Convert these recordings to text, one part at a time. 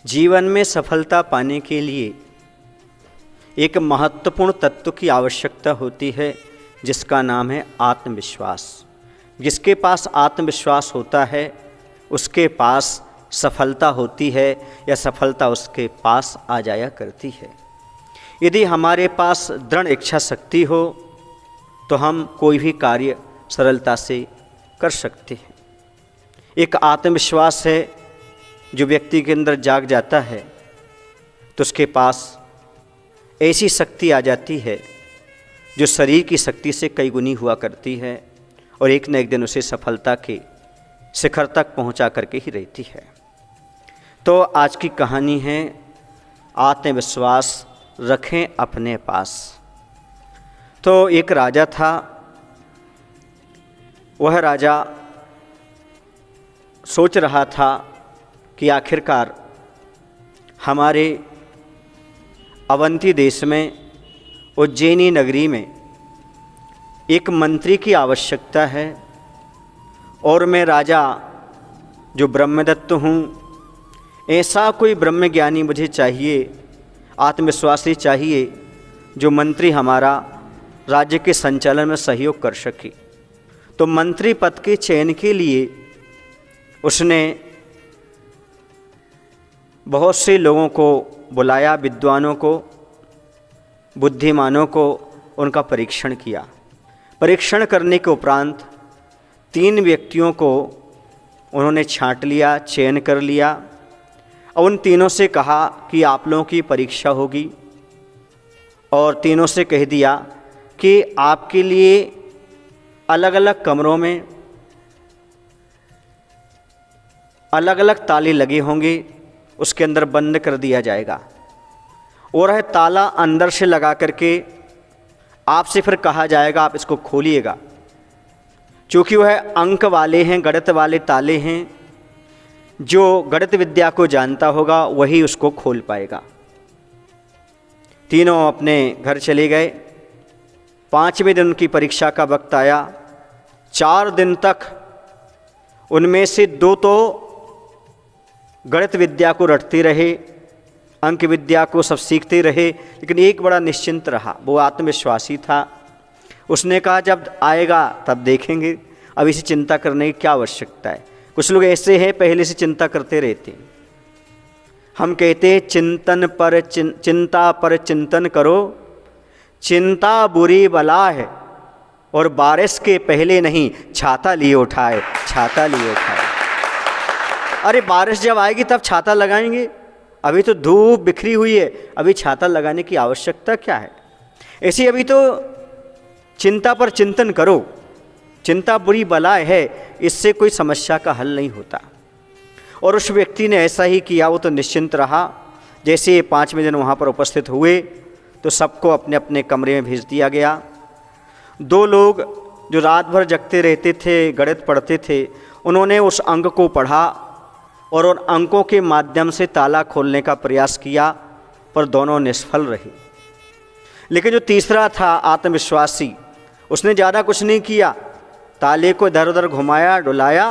जीवन में सफलता पाने के लिए एक महत्वपूर्ण तत्व की आवश्यकता होती है, जिसका नाम है आत्मविश्वास। जिसके पास आत्मविश्वास होता है उसके पास सफलता होती है या सफलता उसके पास आ जाया करती है। यदि हमारे पास दृढ़ इच्छा शक्ति हो तो हम कोई भी कार्य सरलता से कर सकते हैं। एक आत्मविश्वास है जो व्यक्ति के अंदर जाग जाता है तो उसके पास ऐसी शक्ति आ जाती है जो शरीर की शक्ति से कई गुनी हुआ करती है और एक न एक दिन उसे सफलता के शिखर तक पहुंचा करके ही रहती है। तो आज की कहानी है आत्मविश्वास रखें अपने पास। तो एक राजा था। वह राजा सोच रहा था कि आखिरकार हमारे अवंती देश में उज्जैनी नगरी में एक मंत्री की आवश्यकता है और मैं राजा जो ब्रह्मदत्त हूँ, ऐसा कोई ब्रह्मज्ञानी मुझे चाहिए, आत्मविश्वासी चाहिए जो मंत्री हमारा राज्य के संचालन में सहयोग कर सके। तो मंत्री पद के चयन के लिए उसने बहुत से लोगों को बुलाया, विद्वानों को, बुद्धिमानों को, उनका परीक्षण किया। परीक्षण करने के उपरांत 3 व्यक्तियों को उन्होंने छांट लिया, चयन कर लिया और उन तीनों से कहा कि आप लोगों की परीक्षा होगी और तीनों से कह दिया कि आपके लिए अलग अलग कमरों में अलग अलग ताले लगे होंगे, उसके अंदर बंद कर दिया जाएगा और है ताला अंदर से लगा करके आपसे फिर कहा जाएगा आप इसको खोलिएगा। चूँकि वह अंक वाले हैं, गणित वाले ताले हैं, जो गणित विद्या को जानता होगा वही उसको खोल पाएगा। तीनों अपने घर चले गए। 5वें दिन उनकी परीक्षा का वक्त आया। 4 दिन तक उनमें से 2 तो गणित विद्या को रटते रहे, अंक विद्या को सब सीखते रहे, लेकिन एक बड़ा निश्चिंत रहा, वो आत्मविश्वासी था। उसने कहा जब आएगा तब देखेंगे, अब इसे चिंता करने की क्या आवश्यकता है। कुछ लोग ऐसे हैं पहले से चिंता करते रहते हैं। हम कहते हैं चिंता पर चिंतन करो, चिंता बुरी बला है और बारिश के पहले नहीं छाता लिए उठाए, छाता लिए उठाए। अरे बारिश जब आएगी तब छाता लगाएंगे, अभी तो धूप बिखरी हुई है, अभी छाता लगाने की आवश्यकता क्या है। ऐसे अभी तो चिंता पर चिंतन करो, चिंता बुरी बला है, इससे कोई समस्या का हल नहीं होता। और उस व्यक्ति ने ऐसा ही किया, वो तो निश्चिंत रहा। जैसे 5वें दिन वहाँ पर उपस्थित हुए तो सबको अपने अपने कमरे में भेज दिया गया। 2 लोग जो रात भर जगते रहते थे, गणित पढ़ते थे, उन्होंने उस अंक को पढ़ा और उन अंकों के माध्यम से ताला खोलने का प्रयास किया, पर दोनों निष्फल रहे। लेकिन जो तीसरा था आत्मविश्वासी, उसने ज़्यादा कुछ नहीं किया, ताले को इधर उधर घुमाया, डुलाया,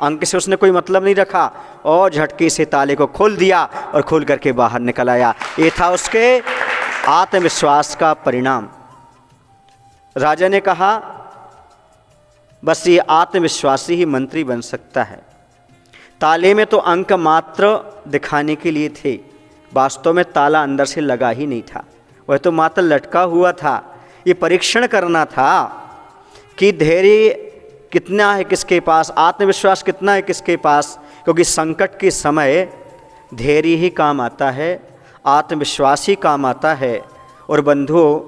अंक से उसने कोई मतलब नहीं रखा और झटके से ताले को खोल दिया और खोल करके बाहर निकल आया। ये था उसके आत्मविश्वास का परिणाम। राजा ने कहा बस ये आत्मविश्वासी ही मंत्री बन सकता है। ताले में तो अंक मात्र दिखाने के लिए थे, वास्तव में ताला अंदर से लगा ही नहीं था, वह तो मात्र लटका हुआ था। ये परीक्षण करना था कि धैर्य कितना है किसके पास, आत्मविश्वास कितना है किसके पास, क्योंकि संकट के समय धैर्य ही काम आता है, आत्मविश्वास ही काम आता है। और बंधुओं,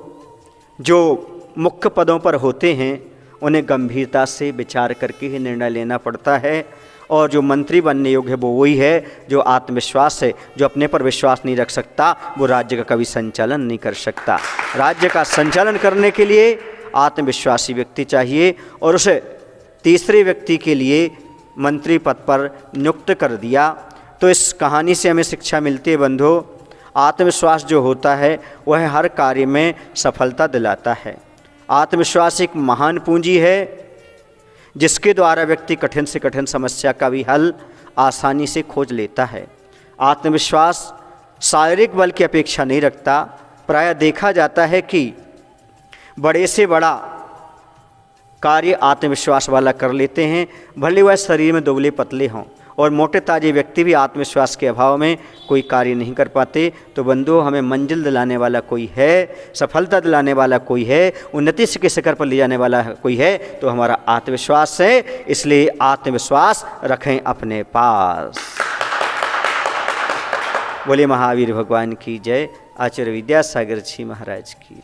जो मुख्य पदों पर होते हैं उन्हें गंभीरता से विचार करके ही निर्णय लेना पड़ता है और जो मंत्री बनने योग्य है वो वही है जो आत्मविश्वास है। जो अपने पर विश्वास नहीं रख सकता वो राज्य का कभी संचालन नहीं कर सकता। राज्य का संचालन करने के लिए आत्मविश्वासी व्यक्ति चाहिए और उसे तीसरे व्यक्ति के लिए मंत्री पद पर नियुक्त कर दिया। तो इस कहानी से हमें शिक्षा मिलती है बंधुओं, आत्मविश्वास जो होता है वह हर कार्य में सफलता दिलाता है। आत्मविश्वास एक महान पूंजी है जिसके द्वारा व्यक्ति कठिन से कठिन समस्या का भी हल आसानी से खोज लेता है। आत्मविश्वास शारीरिक बल की अपेक्षा नहीं रखता। प्रायः देखा जाता है कि बड़े से बड़ा कार्य आत्मविश्वास वाला कर लेते हैं, भले वह शरीर में दुबले पतले हों, और मोटे ताजे व्यक्ति भी आत्मविश्वास के अभाव में कोई कार्य नहीं कर पाते। तो बंधुओं, हमें मंजिल दिलाने वाला कोई है, सफलता दिलाने वाला कोई है, उन्नति के शिखर पर ले जाने वाला कोई है, तो हमारा आत्मविश्वास है। इसलिए आत्मविश्वास रखें अपने पास। बोले महावीर भगवान की जय। आचार्य विद्यासागर जी महाराज की जय।